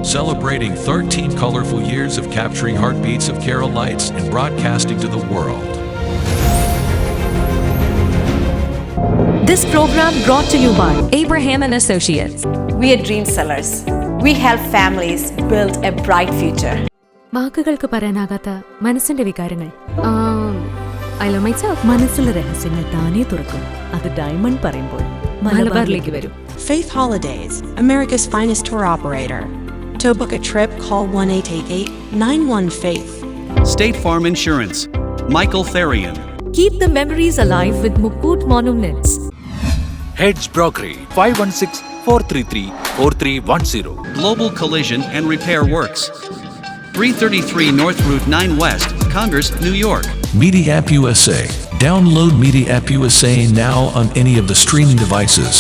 celebrating 13 colorful years of capturing heartbeats of Kerala lights and broadcasting to the world. This program brought to you by Abraham and Associates. We are dream sellers. We help families build a bright future. വാക്കുകൾക്ക് പറയാനാകാത്ത മനസ്സിന്റെ വികാരങ്ങൾ. I love myself. മനസ്സിലെ രഹസ്യങ്ങൾ താനേ തുറക്കും. അത് diamond പറയുമ്പോൾ മലബാറിലേക്ക് വരും. Faith Holidays, America's finest tour operator. To book a trip, call 1-888-91-FAITH. State Farm Insurance, Michael Therian. Keep the memories alive with Mukut Monuments. Heads Brokery 516-433-4310. Global Collision and Repair Works, 333 North Route 9 West, Congress, New York. Media App USA. Download Media App USA now on any of the streaming devices.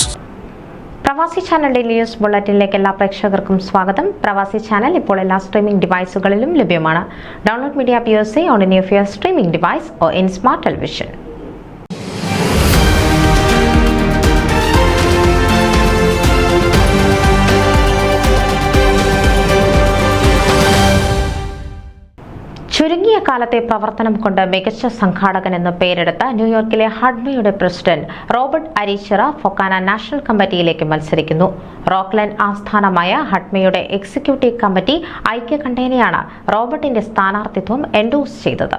പ്രവാസി ചാനലിന്റെ news ബുള്ളറ്റിനിലേക്ക് എല്ലാ പ്രേക്ഷകർക്കും സ്വാഗതം. പ്രവാസി channel ഇപ്പോൾ എല്ലാ streaming ഡിവൈസുകളിലും ലഭ്യമാണ്. Download media app USA on any of your streaming device or in smart television. ചുരുങ്ങിയ കാലത്തെ പ്രവർത്തനം കൊണ്ട് മികച്ച സംഘാടകൻ എന്ന് പേരെടുത്ത ന്യൂയോർക്കിലെ ഹഡ്മയുടെ president Robert Arichira FOKANA national കമ്മിറ്റിയിലേക്ക് മത്സരിക്കുന്നു. റോക്ക്ലൻഡ് ആസ്ഥാനമായ ഹഡ്മയുടെ എക്സിക്യൂട്ടീവ് കമ്മിറ്റി ഐക്യകണ്ഠേനയാണ് റോബർട്ടിന്റെ സ്ഥാനാർത്ഥിത്വം എൻഡോഴ്സ് ചെയ്തത്.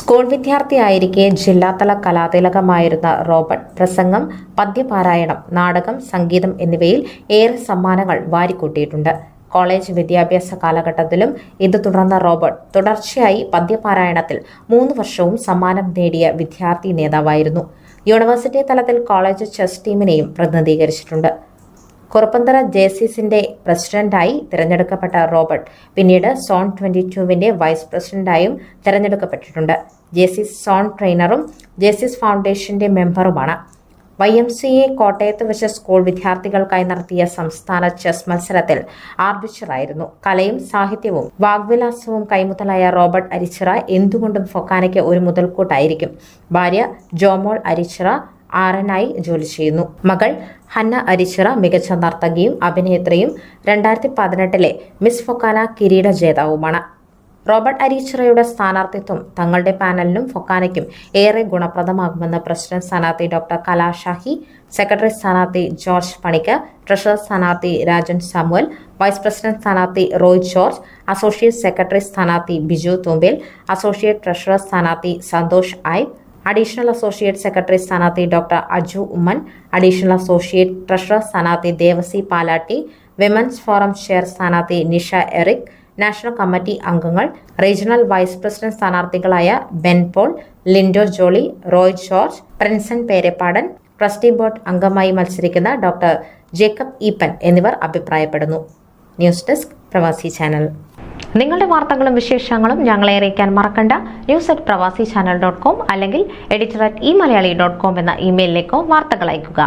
സ്കൂൾ വിദ്യാർത്ഥിയായിരിക്കെ ജില്ലാതല കലാതിലകമായിരുന്ന റോബർട്ട് പ്രസംഗം, പദ്യപാരായണം, നാടകം, സംഗീതം എന്നിവയിൽ ഏറെ സമ്മാനങ്ങൾ വാരിക്കൂട്ടിയിട്ടുണ്ട്. കോളേജ് വിദ്യാഭ്യാസ കാലഘട്ടത്തിലും ഇത് തുടർന്ന റോബർട്ട് തുടർച്ചയായി പദ്യപാരായണത്തിൽ 3 വർഷവും സമ്മാനം നേടിയ വിദ്യാർത്ഥി നേതാവായിരുന്നു. യൂണിവേഴ്സിറ്റി തലത്തിൽ കോളേജ് ചെസ് ടീമിനെയും പ്രതിനിധീകരിച്ചിട്ടുണ്ട്. കുറുപ്പന്തറ ജേസീസിന്റെ പ്രസിഡന്റായി തിരഞ്ഞെടുക്കപ്പെട്ട റോബർട്ട് പിന്നീട് സോൺ 22വിന്റെ വൈസ് പ്രസിഡന്റായും തിരഞ്ഞെടുക്കപ്പെട്ടിട്ടുണ്ട്. ജേസീസ് സോൺ ട്രെയിനറും ജേസീസ് ഫൗണ്ടേഷന്റെ മെമ്പറുമാണ്. YMCA കോട്ടയത്ത് വെച്ച് സ്കൂൾ വിദ്യാർത്ഥികൾക്കായി നടത്തിയ സംസ്ഥാന ചെസ് മത്സരത്തിൽ ആർബിറ്ററായിരുന്നു. കലയും സാഹിത്യവും വാഗ്വിലാസവും കൈമുതലായ റോബർട്ട് അരിച്ചിറ എന്തുകൊണ്ടും ഫൊക്കാനയ്ക്ക് ഒരു മുതൽക്കൂട്ടായിരിക്കും. ഭാര്യ ജോമോൾ അരിച്ചിറ ആറനായി ജോലി ചെയ്യുന്നു. മകൾ ഹന്ന അരിച്ചിറ മികച്ച നർത്തകിയും അഭിനേത്രിയും 2018 മിസ് ഫൊക്കാന കിരീട ജേതാവുമാണ്. റോബർട്ട് അരിച്ചിറയുടെ സ്ഥാനാർത്ഥിത്വം തങ്ങളുടെ പാനലിനും ഫൊക്കാനയ്ക്കും ഏറെ ഗുണപ്രദമാകുമെന്ന് പ്രസിഡന്റ് സ്ഥാനാർത്ഥി ഡോക്ടർ കലാഷാഹി, സെക്രട്ടറി സ്ഥാനാർത്ഥി ജോർജ് പണിക്കർ, ട്രഷറർ സ്ഥാനാർത്ഥി രാജൻ സാമുവൽ, വൈസ് പ്രസിഡന്റ് സ്ഥാനാർത്ഥി റോയ് ജോർജ്, അസോസിയേറ്റ് സെക്രട്ടറി സ്ഥാനാർത്ഥി ബിജു തുമ്പേൽ, അസോസിയേറ്റ് ട്രഷറർ സ്ഥാനാർത്ഥി സന്തോഷ് ഐ, അഡീഷണൽ അസോസിയേറ്റ് സെക്രട്ടറി സ്ഥാനാർത്ഥി doctor Aju Oommen, additional associate treasurer സ്ഥാനാർത്ഥി Devasy Palatty, women's forum chair സ്ഥാനാർത്ഥി നിഷ എറിക്, നാഷണൽ കമ്മിറ്റി അംഗങ്ങൾ, റീജിയണൽ വൈസ് പ്രസിഡന്റ് സ്ഥാനാർത്ഥികളായ Ben Paul, Lindo Jolly, Roy George, Prinson Pereppadan, trustee board അംഗമായി മത്സരിക്കുന്ന ഡോക്ടർ ജേക്കബ് ഈപ്പൻ എന്നിവർ അഭിപ്രായപ്പെടുന്നു. News desk Pravasi channel. നിങ്ങളുടെ വാർത്തകളും വിശേഷങ്ങളും ഞങ്ങളെ അറിയിക്കാൻ മറക്കണ്ട. news@pravasichannel.com അല്ലെങ്കിൽ editor@eMalayali.com എന്ന ഇമെയിലിലേക്കോ വാർത്തകൾ അയയ്ക്കുക.